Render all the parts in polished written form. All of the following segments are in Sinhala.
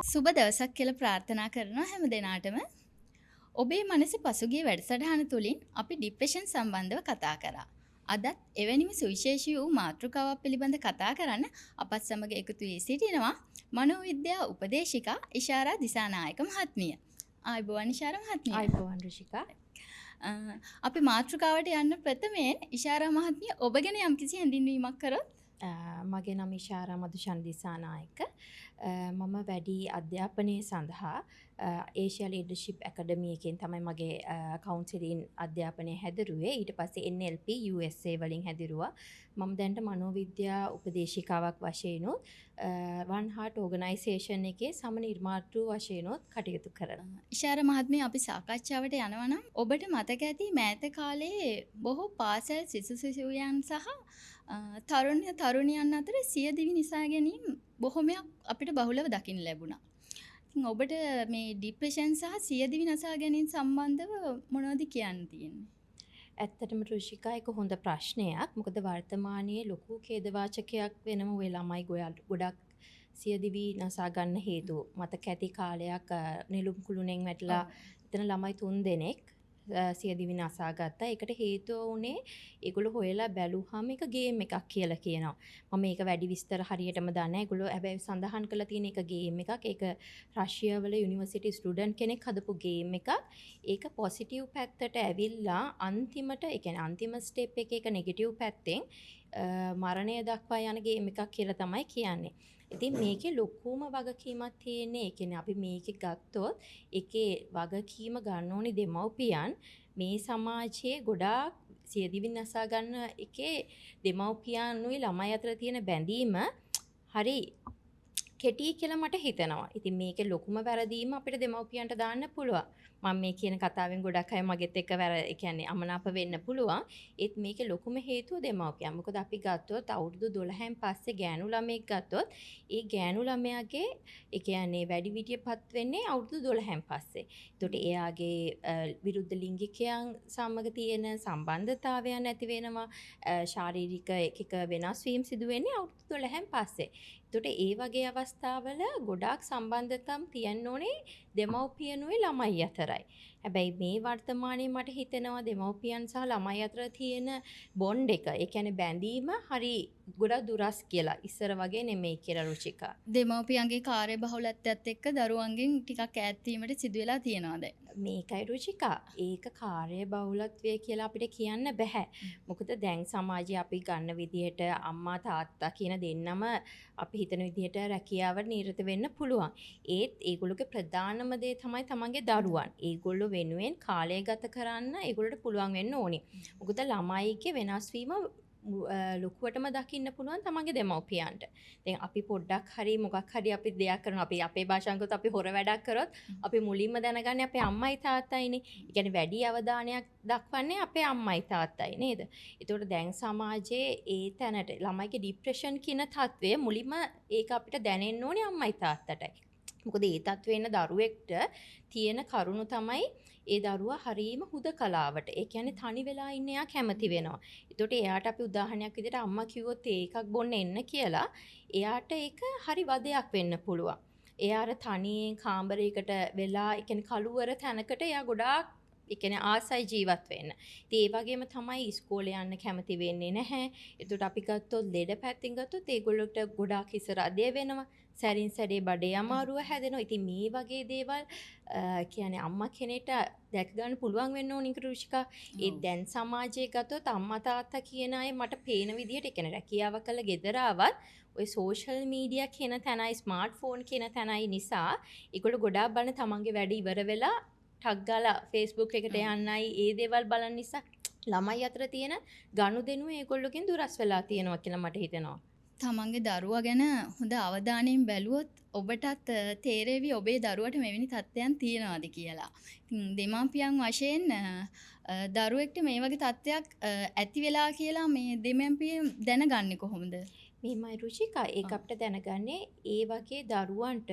සුබ දවසක් කියලා ප්‍රාර්ථනා කරනවා හැම දෙනාටම. ඔබේ මනසේ පසුගිය වැඩසටහන තුලින් අපි ડિප්‍රෙෂන් සම්බන්ධව කතා කරා. අදත් එවැනිම සුවිශේෂී වූ මාතෘකාවක් පිළිබඳ කතා කරන්න අපත් සමග එකතු වී සිටිනවා මනෝවිද්‍යා උපදේශිකා ඉෂාරා දිසානායක මහත්මිය. ආයුබෝවන් ඉෂාරා මහත්මිය. ආයුබෝවන් රුෂිකා. අපි මාතෘකාවට යන්න ප්‍රථමයෙන් ඉෂාරා මහත්මිය ඔබ ගැන යම්කිසි හැඳින්වීමක් කරොත්. මගේ නම ඉෂාරා මදුෂන් දිසානායක. මම වැඩි අධ්‍යාපනය සඳහා ඒෂියා ලීඩර්ෂිප් ඇකඩමි එකෙන් තමයි මගේ කවුන්සලින් අධ්‍යාපනය හැදරුවේ. ඊට පස්සේ NLP USA වලින් හැදිරුවා. මම දැන්ට මනෝවිද්‍යා උපදේශිකාවක් වශයෙන් One Heart Organisation එකේ සම නිර්මාතෘ වශයෙන් කටයුතු කරනවා. ඉෂාරා මහත්මිය අපි සාකච්ඡාවට යනවා නම් ඔබට මතක ඇති මෑත කාලේ බොහෝ පාසල් සිසු සිසුවියන් සහ තරුණියන් අතර සියදිවි නිසා ගැනීම බොහොමයක් අපිට බහුලව දකින්න ලැබුණා. ඉතින් ඔබට මේ ડિප්‍රෙෂන් සහ සියදිවි නසා ගැනීම සම්බන්ධව මොනවද කියන්න තියෙන්නේ? ඇත්තටම රුෂිකා එක හොඳ ප්‍රශ්නයක්. මොකද වර්තමානයේ ලොකු ඛේදවාචකයක් වෙනම ඔය ළමයි ගොඩක් සියදිවි නසා ගන්න හේතුව. මතක ඇති කාලයක් නෙළුම් කුළුණෙන් වැටලා එතන ළමයි 3 දෙනෙක් සියදිවි නසා ගත්තා. ඒකට හේතුව උනේ ඒගොල්ලෝ හොයලා බැලුවාම එක ගේම් එකක් කියලා කියනවා. මම මේක වැඩි විස්තර හරියටම දන්නේ නැහැ. ඒගොල්ලෝ හැබැයි සඳහන් කරලා තියෙන එක ගේම් එකක්. ඒක රෂ්‍යාව වල යුනිවර්සිටි ස්ටුඩන්ට් කෙනෙක් හදපු ගේම් එකක්. ඒක පොසිටිව් පැත්තට ඇවිල්ලා අන්තිමට ඒ කියන්නේ අන්තිම ස්ටෙප් එකේ ඒක නෙගටිව් පැත්තෙන් මරණය දක්වා යන ගේම් එකක් කියලා තමයි කියන්නේ. ඉතින් මේකේ ලොකුම වගකීමක් තියෙන්නේ ඒ කියන්නේ අපි මේකේ ගත්තොත් ඒකේ වගකීම ගන්න ඕනි දෙමව්පියන් මේ සමාජයේ ගොඩාක් සියදිවි නසා ගන්න එකේ දෙමව්පියන්ුයි ළමයි අතර තියෙන බැඳීම හරි කෙටි කියලා මට හිතෙනවා. ඉතින් මේකේ ලොකුම වැරදීම අපිට දෙමව්පියන්ට දාන්න පුළුවන්. මම මේ කියන කතාවෙන් ගොඩක් අය මගෙත් එක්ක ඒ කියන්නේ අමනාප වෙන්න පුළුවන්. ඒත් මේකේ ලොකුම හේතුව දෙමව්පියන්. මොකද අපි ගත්තොත් අවුරුදු 12න් පස්සේ ගෑනු ළමයෙක් ගත්තොත් ඒ ගෑනු ළමයාගේ ඒ කියන්නේ වැඩිවිටියපත් වෙන්නේ අවුරුදු 12න් පස්සේ. ඒකට එයාගේ විරුද්ධ ලිංගිකයන් සමග තියෙන සම්බන්ධතාවයන් ඇති වෙනවා. ශාරීරික එක වෙනස් වීම සිදු වෙන්නේ අවුරුදු 12න් පස්සේ. එතකොට ඒ වගේ අවස්ථාවල ගොඩාක් සම්බන්ධකම් තියන්න ඕනේ දෙමව්පියනුයි ළමයි අතරයි. හැබැයි මේ වර්තමානයේ මට හිතෙනවා දෙමව්පියන් සහ ළමයි අතර තියෙන බොන්ඩ් එක, ඒ කියන්නේ බැඳීම හරි ගොඩක් දුරස් කියලා. ඉස්සර වගේ නෙමෙයි කියලා රුචිකා. දෙමව්පියන්ගේ කාර්යබහුලත්වයත් එක්ක දරුවන්ගෙන් ටිකක් ඈත් වීමට සිදු වෙලා තියෙනවා දැන්. මේකයි රුචිකා. ඒක කාර්යබහුලත්වය කියලා අපිට කියන්න බෑ. මොකද දැන් සමාජයේ අපි ගන්න විදිහට අම්මා තාත්තා කියන දෙන්නම අපි හිතන විදිහට රැකියාවට නිරත වෙන්න පුළුවන්. ඒත් ඒගොල්ලෝගේ ප්‍රධානම දේ තමයි තමන්ගේ දරුවන්. ඒගොල්ලෝ වෙනුවෙන් කාලය ගත කරන්න ඒගොල්ලෝට පුළුවන් වෙන්න ඕනේ. මොකද ළමයිගේ වෙනස් වීම ලොකුවටම දකින්න පුළුවන් තමන්ගේ දෙමව්පියන්ට. දැන් අපි පොඩ්ඩක් හරි මොකක් හරි අපි දෙයක් කරනවා. අපි අපේ භාෂාවෙන් කිව්වොත් අපි හොර වැඩක් කරොත් අපි මුලින්ම දැනගන්නේ අපේ අම්මයි තාත්තයිනේ. ඒ කියන්නේ වැඩි අවධානයක් දක්වන්නේ අපේ අම්මයි තාත්තයි නේද? ඒතකොට දැන් සමාජයේ ඒ තැනට ළමයිගේ ડિප්‍රෙෂන් කියන තත්වය මුලින්ම ඒක අපිට දැනෙන්න ඕනේ අම්මයි තාත්තටයි. මොකද ඒ තත්වෙ ඉන්න දරුවෙක්ට තියෙන කරුණු තමයි ඒ දරුවා හරීම හුදකලාවට. ඒ කියන්නේ තනි වෙලා ඉන්න එයා කැමති වෙනවා. ඒතකොට එයාට අපි උදාහරණයක් විදිහට අම්මා කිව්වොත් එකක් බොන්න එන්න කියලා එයාට ඒක හරි වදයක් වෙන්න පුළුවන්. එයා අර තනියෙන් කාමරයකට වෙලා ඒ කියන්නේ කළුවර තැනකට එයා ගොඩාක් ඒ කියන්නේ ආසයි ජීවත් වෙන්න. ඉතින් ඒ වගේම තමයි ඉස්කෝලේ යන්න කැමති වෙන්නේ නැහැ. ඒකට අපි ගත්තොත් ලෙඩ පැත්තෙන් ගත්තොත් ඒගොල්ලොට ගොඩාක් ඉස්සරහදී වෙනවා. සැරින් සැරේ බඩේ අමාරුව හැදෙනවා. ඉතින් මේ වගේ දේවල් කියන්නේ අම්මා කෙනෙක්ට දැක ගන්න පුළුවන් වෙන්න ඕනි රුචිකා. ඒ දැන් සමාජයේ ගත්තොත් අම්මා තාත්තා කියන අය මට පේන විදිහට ඒ කියන්නේ රැකියාව කළ ගෙදර ආවත් ඔය සෝෂල් මීඩියා කියන තැනයි ස්මාර්ට්ෆෝන් කියන තැනයි නිසා ඒගොල්ලෝ ගොඩාක් බලන තමන්ගේ වැඩ ඉවර වෙලා ටග් ගාලා Facebook එකට යන්නයි ඒ දේවල් බලන නිසා ළමයි අතර තියෙන ගනුදෙනුව ඒගොල්ලෝකින් දුරස් වෙලා තියෙනවා කියලා මට හිතෙනවා. තමන්ගේ දරුවා ගැන හොඳ අවධානයෙන් බැලුවොත් ඔබටත් තේරෙවි ඔබේ දරුවට මෙවැනි තත්ත්වයන් තියෙනවාද කියලා. දෙමාපියන් වශයෙන් දරුවෙක්ට මේ වගේ තත්ත්වයක් ඇති වෙලා කියලා මේ දෙමාපියන් දැනගන්නේ කොහොමද? මෙහෙමයි රුචිකා ඒක අපිට දැනගන්නේ ඒ වගේ දරුවන්ට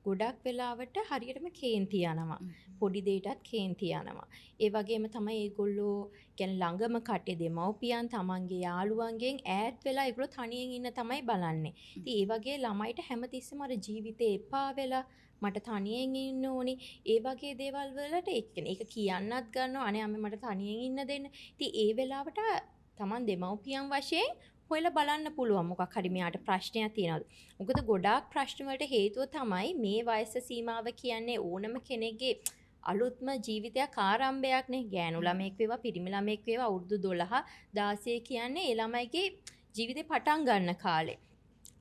ගොඩක් වෙලාවට හරියටම කේන්ති යනවා. පොඩි දෙයටත් කේන්ති යනවා. ඒ වගේම තමයි ඒගොල්ලෝ කියන්නේ ළඟම කටේ දෙමව්පියන් තමන්ගේ යාළුවන්ගෙන් ඈත් වෙලා ඒගොල්ලෝ තනියෙන් ඉන්න තමයි බලන්නේ. ඉතින් ඒ වගේ ළමයිට හැමතිස්සෙම අර ජීවිතේ එපා වෙලා මට තනියෙන් ඉන්න ඕනි. ඒ වගේ දේවල් වලට ඒ කියන්නේ ඒක කියන්නත් ගන්නවා. අනේ අම්මේ මට තනියෙන් ඉන්න දෙන්න. ඉතින් ඒ වෙලාවට තමන් දෙමව්පියන් වශයෙන් හොයලා බලන්න පුළුවන් මොකක් හරි මෙයාට ප්‍රශ්නයක් තියෙනවද. මොකද ගොඩාක් ප්‍රශ්න වලට හේතුව තමයි මේ වයස සීමාව කියන්නේ ඕනම කෙනෙක්ගේ අලුත්ම ජීවිතයක් ආරම්භයක් නේ. ගෑනු ළමෙක් වේවා පිරිමි ළමෙක් වේවා අවුරුදු 12 16 කියන්නේ ඒ ළමයිගේ ජීවිතේ පටන් ගන්න කාලේ.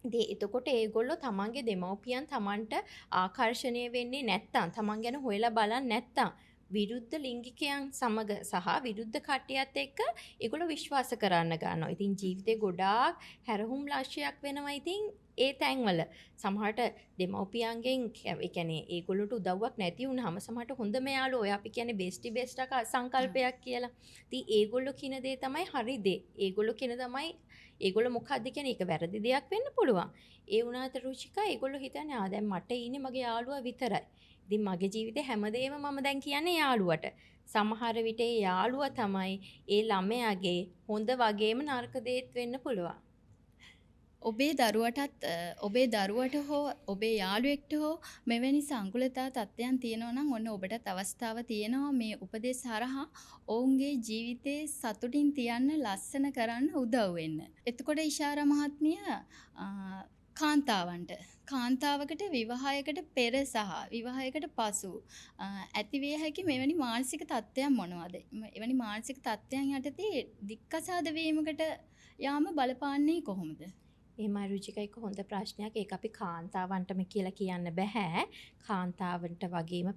ඉතින් එතකොට ඒගොල්ලෝ තමන්ගේ දෙමව්පියන් තමන්ට ආකර්ෂණය වෙන්නේ නැත්තම් තමන් ගැන හොයලා බලන්නේ නැත්තම් විරුද්ධ ලිංගිකයන් සමග සහ විරුද්ධ කට්ටියත් එක්ක ඒගොල්ලෝ විශ්වාස කරන්න ගන්නවා. ඉතින් ජීවිතේ ගොඩාක් හැරහුම් ලක්ෂයක් වෙනවා. ඉතින් ඒ තැන්වල සමහරට දෙමව්පියන්ගෙන් ඒ කියන්නේ ඒගොල්ලොට උදව්වක් නැති වුනහම සමහරට හොඳම යාළුවෝ ඔය අපි කියන්නේ බෙස්ටි බෙස්ට් එක සංකල්පයක් කියලා. ඉතින් ඒගොල්ලෝ කියන දේ තමයි හරි දේ. ඒගොල්ලෝ කියන තමයි ඒගොල්ලෝ මොකක්ද කියන්නේ ඒක වැරදි දෙයක් වෙන්න පුළුවන්. ඒ වුණාට රුචිකා ඒගොල්ලෝ හිතන්නේ දැන් මට ඉන්නේ මගේ යාළුවා විතරයි. ඉතින් මගේ ජීවිතේ හැමදේම මම දැන් කියන්නේ යාළුවට. සමහර විට ඒ යාළුවා තමයි ඒ ළමයාගේ හොඳ වගේම නරක දේත් වෙන්න පුළුවන්. ඔබේ දරුවට හෝ ඔබේ යාළුවෙක්ට හෝ මෙවැනි සංකුලතා තත්ත්වයන් තියෙනවා නම් ඔන්න ඔබටත් අවස්ථාව තියෙනවා මේ උපදෙස් හරහා ඔවුන්ගේ ජීවිතේ සතුටින් තියන්න ලස්සන කරන්න උදව් වෙන්න. එතකොට ඉෂාරා මහත්මිය කාන්තාවකට විවාහයකට පෙර සහ විවාහයකට පසු ඇතිවිය හැකි මෙවැනි මානසික තත්ත්වයන් මොනවද? එවැනි මානසික තත්ත්වයන් යටතේ දික්කසාද වීමකට යාම බලපාන්නේ කොහොමද? එහෙමයි රුචික එක හොඳ ප්‍රශ්නයක්. ඒක අපි කාන්තාවන්ටම කියලා කියන්න බෑ. කාන්තාවන්ට වගේම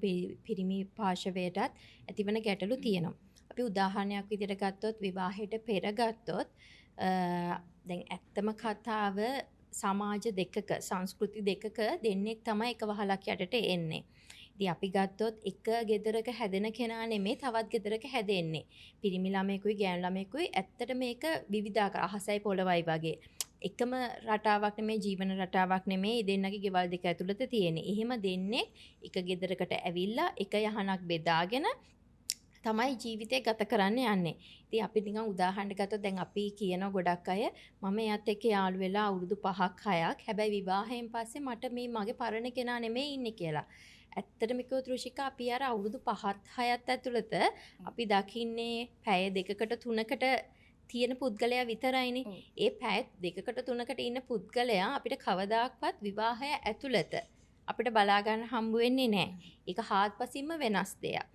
පිරිමි පාර්ශවයටත් ඇතිවන ගැටලු තියෙනවා. අපි උදාහරණයක් විදිහට ගත්තොත් විවාහයට පෙර ගත්තොත් දැන් ඇත්තම කතාව සමාජ දෙකක සංස්කෘති දෙකක දෙන්නෙක් තමයි එක වහලක් යටට එන්නේ. ඉතින් අපි ගත්තොත් එක ගෙදරක හැදෙන කෙනා නෙමෙයි තවත් ගෙදරක හැදෙන්නේ. පිරිමි ළමයෙකුයි ගෑනු ළමයෙකුයි ඇත්තට මේක විවිධාකාර අහසයි පොළවයි වගේ. එකම රටාවක් නෙමෙයි ජීවන රටාවක් නෙමෙයි දෙන්නගේ ගෙවල් දෙක ඇතුළත තියෙන්නේ. එහෙම දෙන්නේ එක ගෙදරකට ඇවිල්ලා එක යහනක් බෙදාගෙන තමයි ජීවිතය ගත කරන්න යන්නේ. ඉතින් අපි නිකන් උදාහරණයක් ගත්තොත් දැන් අපි කියන ගොඩක් අය මම එයාත් එක්ක යාළු වෙලා අවුරුදු 5ක් 6ක් හැබැයි විවාහයෙන් පස්සේ මට මේ මගේ පරණ කෙනා නෙමෙයි ඉන්නේ කියලා. ඇත්තටම කිව්වොත් රුෂිකා අපි අර අවුරුදු 5ත් 6ත් ඇතුළත අපි දකින්නේ පැය දෙකකට තුනකට තියෙන පුද්ගලයා විතරයිනේ. ඒ පැය දෙකකට තුනකට ඉන්න පුද්ගලයා අපිට කවදාක්වත් විවාහය ඇතුළත අපිට බලා ගන්න හම්බ වෙන්නේ නැහැ. ඒක හාත්පසින්ම වෙනස් දෙයක්.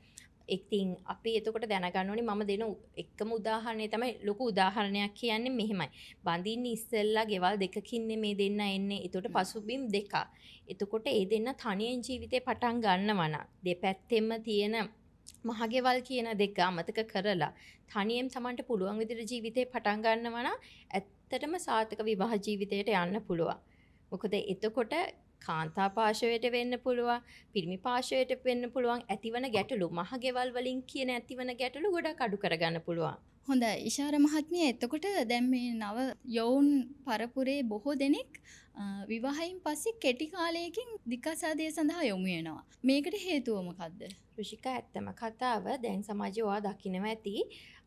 ඉතින් අපි එතකොට දැනගන්න ඕනේ මම දෙන එකම උදාහරණය තමයි ලොකු උදාහරණයක් කියන්නේ මෙහෙමයි. බඳින්න ඉස්සෙල්ලා ගෙවල් දෙකකින් මේ දෙන්න එන්නේ. එතකොට පසුබිම් දෙකක්. එතකොට ඒ දෙන්න තනියෙන් ජීවිතේ පටන් ගන්නවා නම් දෙපැත්තෙම තියෙන මහගෙවල් කියන දෙක අමතක කරලා තනියෙන් Tamanට පුළුවන් විදිහට ජීවිතේ පටන් ගන්නවා නම් ඇත්තටම සාර්ථක විවාහ ජීවිතයට යන්න පුළුවන්. මොකද එතකොට කාන්තා පාර්ශවයට වෙන්න පුළුවන්, පිරිමි පාර්ශවයට වෙන්න පුළුවන් ඇතිවන ගැටලු මහගෙවල් වලින් කියන ඇතිවන ගැටලු ගොඩක් අඩු කරගන්න පුළුවන්. හොඳයි ඉෂාරා මහත්මිය එතකොට දැන් මේ නව යෝන් පරපුරේ බොහෝ දෙනෙක් විවාහයෙන් පස්සේ කෙටි කාලයකින් දික්කසාදය සඳහා යොමු වෙනවා. මේකට හේතුව මොකද්ද? රුෂිකා ඇත්තම කතාව දැන් සමාජයේ ඔයා දකින්න ඇති.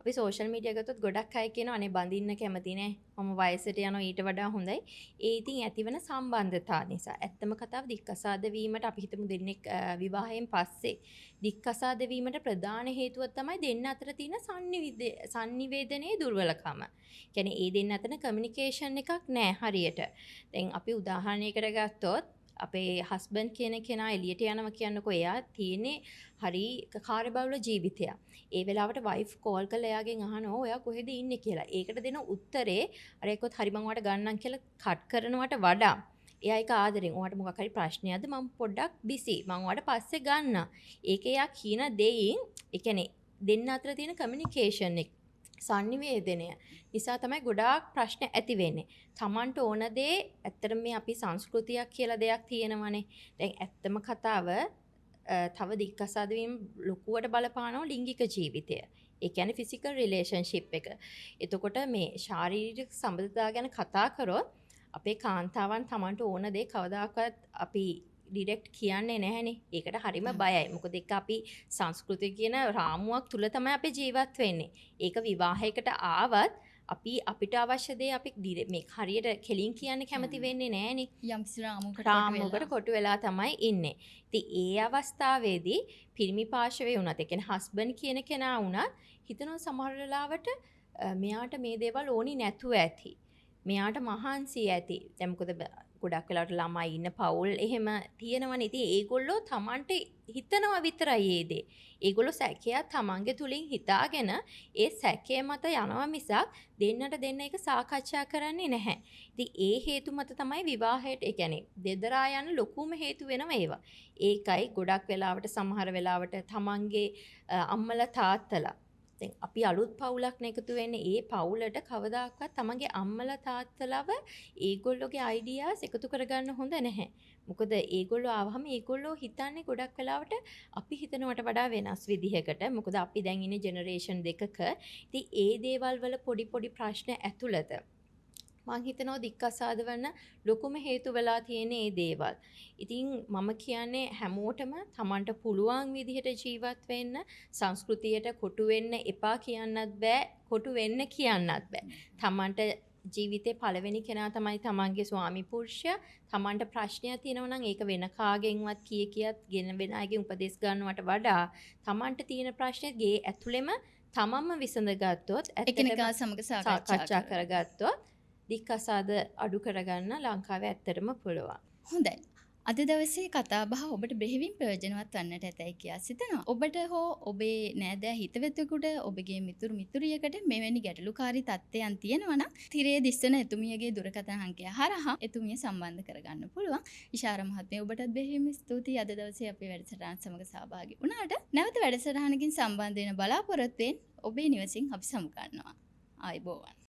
අපි සෝෂල් මීඩියා ගත්තොත් ගොඩක් අය කියනවා අනේ බඳින්න කැමති නෑ. මම වයසට යනවා ඊට වඩා හොඳයි. ඒ ඉතින් ඇතිවන සම්බන්ධතා නිසා. ඇත්තම කතාව දික්කසාද වීමට අපි හිතමු දෙන්නෙක් විවාහයෙන් පස්සේ දික්කසාද වීමට ප්‍රධාන හේතුව තමයි දෙන්න අතර තියෙන සංනිවේදනයේ දුර්වලකම. කියන්නේ ඒ දෙන්න අතර කමියුනිකේෂන් එකක් නෑ හරියට. දැන් අපි උදාහරණයකට ගත්තොත් අපේ හස්බන්ඩ් කියන කෙනා එළියට යනවා කියනකො එයා තියෙන්නේ හරි කාර්යබහුල ජීවිතයක්. ඒ වෙලාවට වයිෆ් කෝල් කරලා එයාගෙන් අහනවා ඔයා කොහෙද ඉන්නේ කියලා. ඒකට දෙන උත්තරේ අර එක්කත් හරි මං ඔයාට ගන්නම් කියලා කට් කරනවට වඩා එයා ඒක ආදරෙන් ඔයාට මොකක් හරි ප්‍රශ්නයක්ද මම පොඩ්ඩක් බිසි මං ඔයාට පස්සේ ගන්නම්. ඒක එයා කියන දෙයින් ඒ කියන්නේ දෙන්න අතර තියෙන කමියුනිකේෂන් එක සංනිවේදනය නිසා තමයි ගොඩාක් ප්‍රශ්න ඇති වෙන්නේ. Tamanට ඕන දේ ඇත්තටම මේ අපි සංස්කෘතියක් කියලා දෙයක් තියෙනවනේ. දැන් ඇත්තම කතාව තව දික්කසාද වීම ලොකුවට බලපානවා ලිංගික ජීවිතය. ඒ කියන්නේ ෆිසිකල් රිලේෂන්ෂිප් එක. එතකොට මේ ශාරීරික සම්බන්ධතාව ගැන කතා කරොත් අපේ කාන්තාවන් Tamanට ඕන දේ කවදාකවත් අපි ඩිරෙක්ට් කියන්නේ නැහැනේ. ඒකට හරිම බයයි. මොකද ඒක අපි සංස්කෘතිය කියන රාමුවක් තුල තමයි අපි ජීවත් වෙන්නේ. ඒක විවාහයකට ආවත් අපි අපිට අවශ්‍ය දේ අපි මේ හරියට කෙලින් කියන්න කැමති වෙන්නේ නැහනේ. යම්කිසි රාමුවකට කොටු වෙලා තමයි ඉන්නේ. ඉතින් ඒ අවස්ථාවේදී පිරිමි පාර්ශවයේ වුණත් ඒ කියන්නේ හස්බන්ඩ් කියන කෙනා වුණත් හිතනවා සමහර වෙලාවට මෙයාට මේ දේවල් ඕනි නැතුව ඇති. මෙයාට මහන්සි ඇති. දැන් මොකද ගොඩක් වෙලාවට ළමයි ඉන්න පවුල් එහෙම තියෙනවනේ. ඉතින් ඒගොල්ලෝ Tamanට හිතනවා විතරයි ඒ දේ. ඒගොල්ලෝ සැකයක් Tamanගේ තුලින් හිතාගෙන ඒ සැකය මත යනවා මිසක් දෙන්නට දෙන්න එක සාකච්ඡා කරන්නේ නැහැ. ඉතින් ඒ හේතු මත තමයි විවාහයට ඒ කියන්නේ දෙදරා යන ලොකුම හේතු වෙනවා ඒවා. ඒකයි ගොඩක් වෙලාවට සමහර වෙලාවට Tamanගේ අම්මලා තාත්තලා දැන් අපි අලුත් පවුලක් එකතු වෙන්නේ ඒ පවුලට කවදාකවත් තමන්ගේ අම්මලා තාත්තලාව ඒගොල්ලෝගේ අයිඩියාස් එකතු කරගන්න හොඳ නැහැ. මොකද ඒගොල්ලෝ ආවහම ඒගොල්ලෝ හිතන්නේ ගොඩක් වෙලාවට අපි හිතනවට වඩා වෙනස් විදිහකට. මොකද අපි දැන් ඉන්නේ ජෙනරේෂන් දෙකක. ඉතින් ඒ දේවල් වල පොඩි ප්‍රශ්න ඇතුළත මං හිතනවා දික්කසාද වන්න ලොකුම හේතු වෙලා තියෙන මේ දේවල්. ඉතින් මම කියන්නේ හැමෝටම Tamanට පුළුවන් විදිහට ජීවත් වෙන්න, සංස්කෘතියට කොටු වෙන්න එපා කියන්නත් බෑ, කොටු වෙන්න කියන්නත් බෑ. Tamanට ජීවිතේ පළවෙනි කෙනා තමයි Tamanගේ ස්වාමි පුරුෂයා. Tamanට ප්‍රශ්නයක් තියෙනවා නම් ඒක වෙන කාගෙන්වත් කියත් වෙන අයගෙන් උපදෙස් ගන්නවට වඩා Tamanට තියෙන ප්‍රශ්නේ ගේ ඇතුළෙම තමන්ම විසඳගත්තොත් එකිනෙකා සමග සාකච්ඡා කරගත්තොත් දික්කසාද අඩු කරගන්න ලංකාවේ ඇත්තටම පුළුවන්. හොඳයි. අද දවසේ කතාබහ ඔබට බෙහෙවින් ප්‍රයෝජනවත් වන්නට ඇතැයි කියා සිතනවා. ඔබට හෝ ඔබේ නෑදෑ හිතවතෙකුට ඔබගේ මිතුරු මිතුරියකට මෙවැනි ගැටලුකාරී තත්ත්වයන් තියෙනවා නම් තිරයේ දිස්සන එතුමියගේ දුරකථන අංකය හරහා එතුමිය සම්බන්ධ කරගන්න පුළුවන්. ඉෂාර මහත්මිය ඔබටත් බෙහෙවින් ස්තුතියි අද දවසේ අපේ වැඩසටහන සමග සහභාගී වුණාට. නැවත වැඩසටහනකින් සම්බන්ධ වෙන බලාපොරොත්තු වෙන ඔබේ නිවසින් අපි සමු ගන්නවා. ආයුබෝවන්.